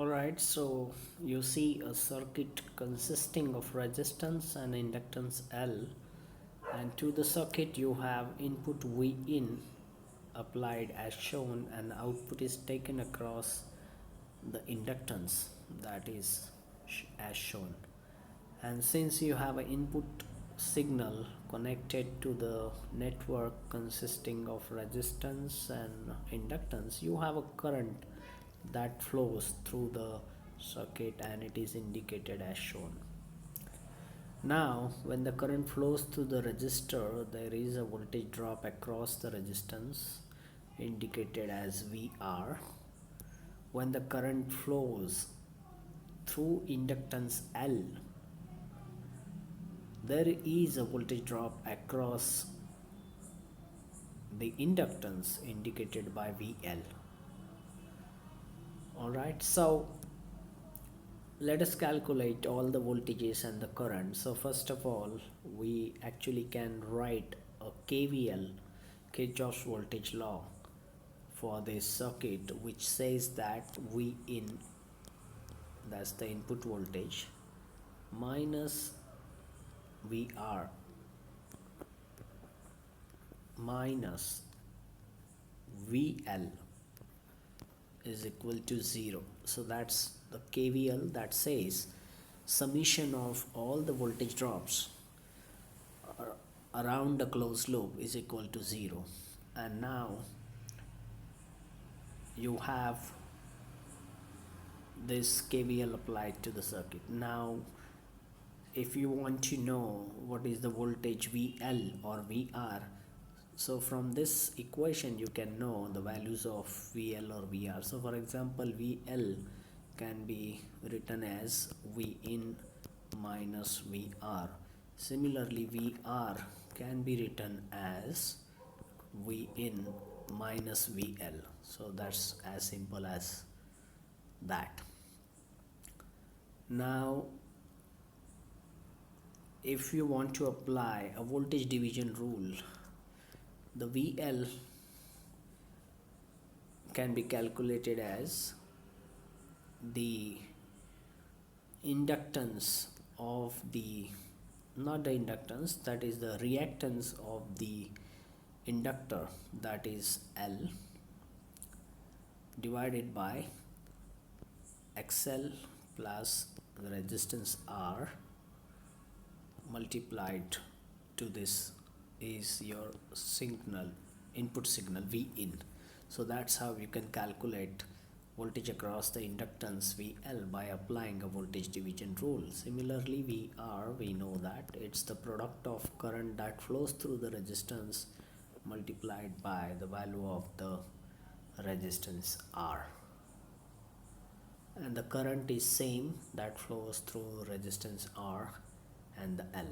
Alright, so you see a circuit consisting of resistance and inductance L, and to the circuit you have input V in applied as shown, and output is taken across the inductance, that is as shown. And since you have an input signal connected to the network consisting of resistance and inductance, you have a current that flows through the circuit and it is indicated as shown. Now when the current flows through the resistor, there is a voltage drop across the resistance indicated as VR. When the current flows through inductance L, there is a voltage drop across the inductance indicated by VL. Alright, so let us calculate all the voltages and the current. So first of all, we actually can write a KVL, Kirchhoff's voltage law, for this circuit, which says that V in, that's the input voltage, minus VR minus VL is equal to 0. So that's the KVL that says summation of all the voltage drops around a closed loop is equal to 0. And now you have this KVL applied to the circuit. Now if you want to know what is the voltage VL or VR, so from this equation you can know the values of VL or VR. So for example, VL can be written as V in minus VR. Similarly, VR can be written as V in minus VL. So that's as simple as that. Now if you want to apply a voltage division rule, the VL can be calculated as the inductance of the, not the inductance, that is the reactance of the inductor, that is L, divided by XL plus the resistance R multiplied to this is your signal, input signal V in. So that's how you can calculate voltage across the inductance VL by applying a voltage division rule. Similarly, VR, we know that it's the product of current that flows through the resistance multiplied by the value of the resistance R, and the current is same that flows through resistance R and the L.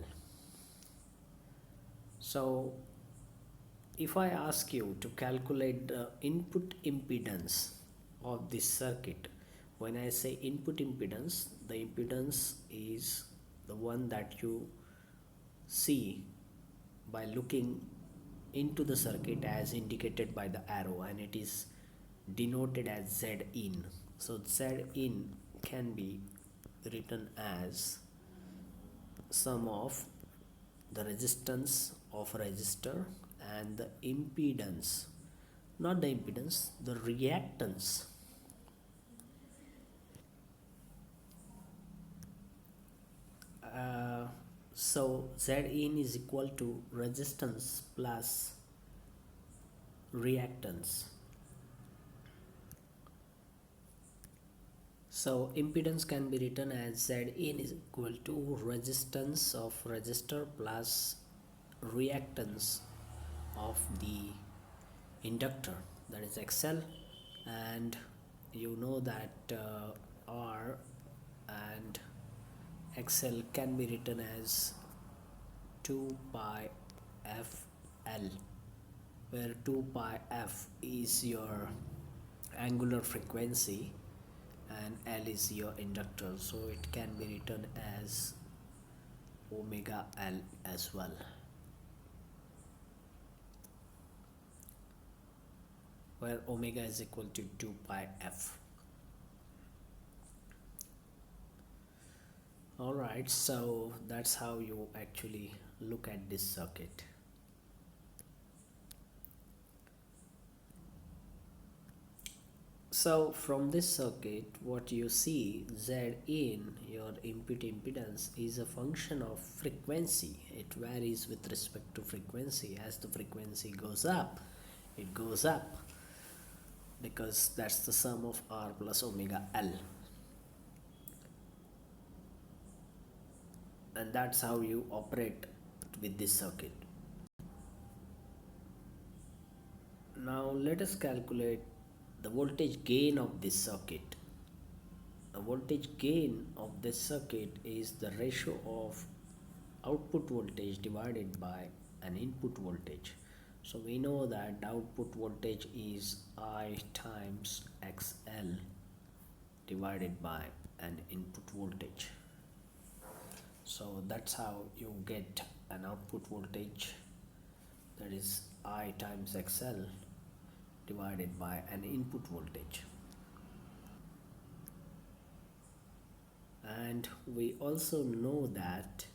So if I ask you to calculate the input impedance of this circuit, when I say input impedance, the impedance is the one that you see by looking into the circuit as indicated by the arrow, and it is denoted as Z in. So Z in can be written as sum of the resistance of a resistor and the impedance, not the impedance, the reactance so Z in is equal to resistance plus reactance. So impedance can be written as Z in is equal to resistance of resistor plus reactance of the inductor, that is XL, and you know that R and XL can be written as 2 pi FL, where 2 pi F is your angular frequency and L is your inductor, so it can be written as omega L as well, where omega is equal to 2 pi F. Alright, so that's how you actually look at this circuit. So from this circuit, what you see, Z in your input impedance is a function of frequency. It varies with respect to frequency. As the frequency goes up, it goes up because that's the sum of R plus omega L. And that's how you operate with this circuit. Now let us calculate the voltage gain of this circuit. The voltage gain of this circuit is the ratio of output voltage divided by an input voltage. So we know that the output voltage is I times XL divided by an input voltage. So that's how you get an output voltage, that is I times XL divided by an input voltage. And we also know that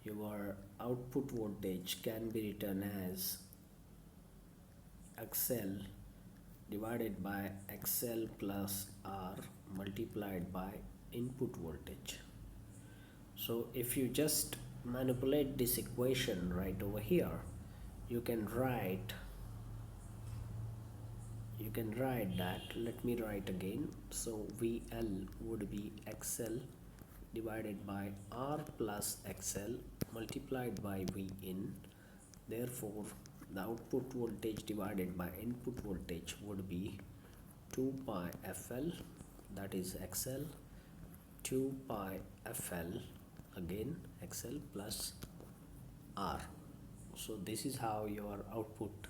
your output voltage can be written as XL divided by XL plus R multiplied by input voltage. So if you just manipulate this equation right over here, you can write that. Let me write again. So VL would be XL divided by R plus XL multiplied by V in. Therefore, the output voltage divided by input voltage would be 2 pi FL, that is XL, 2 pi FL, again XL plus R. So this is how your output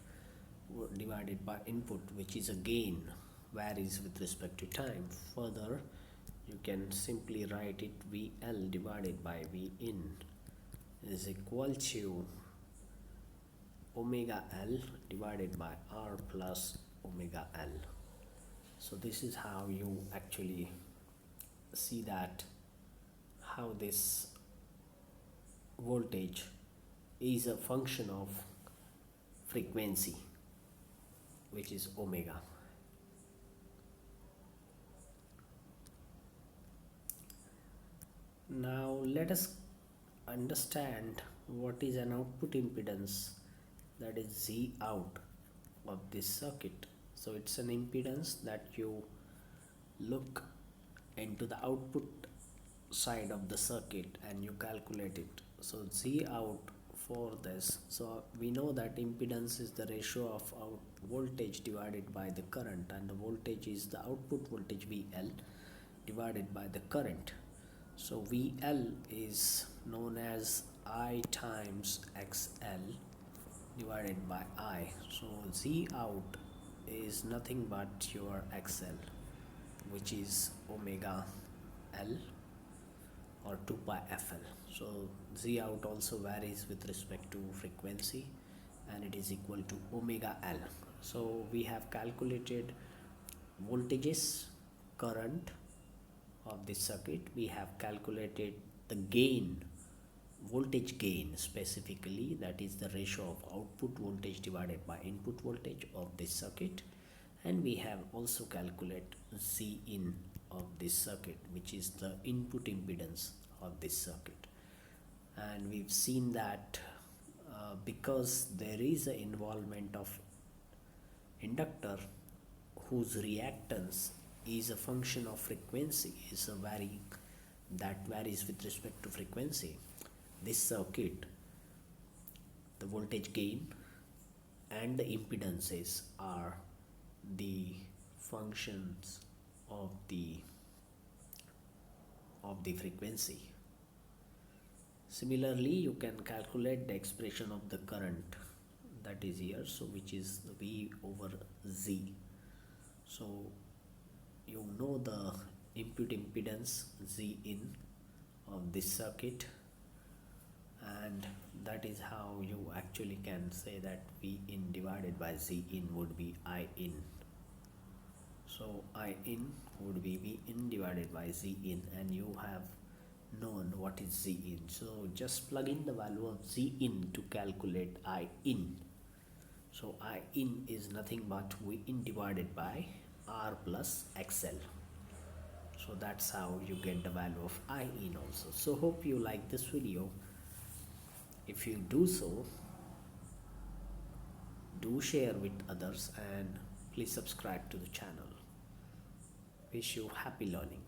divided by input, which is a gain, varies with respect to time. Further, you can simply write it VL divided by V in is equal to omega L divided by R plus omega L. So this is how you actually see that how this voltage is a function of frequency, which is omega. Now let us understand what is an output impedance, that is Z out of this circuit. So it's an impedance that you look into the output side of the circuit and you calculate it. So Z out for this, so we know that impedance is the ratio of our voltage divided by the current, and the voltage is the output voltage VL divided by the current. So VL is known as I times XL divided by I. So Z out is nothing but your XL, which is omega L or 2 pi FL. So Z out also varies with respect to frequency, and it is equal to omega L. So we have calculated voltages, current of this circuit. We have calculated the gain, voltage gain specifically, that is the ratio of output voltage divided by input voltage of this circuit. And we have also calculated Z in of this circuit, which is the input impedance of this circuit. And we've seen that because there is an involvement of inductor whose reactance is a function of frequency, is a that varies with respect to frequency, this circuit, the voltage gain and the impedances are the functions of the frequency. Similarly, you can calculate the expression of the current that is here, so which is V over Z. So you know the input impedance Z in of this circuit, and that is how you actually can say that V in divided by Z in would be I in. So I in would be V in divided by Z in, and you have known what is Z in. So just plug in the value of Z in to calculate I in. So I in is nothing but V in divided by R plus XL. So that's how you get the value of I in also. So hope you like this video. If you do so, do share with others and please subscribe to the channel. Wish you happy learning.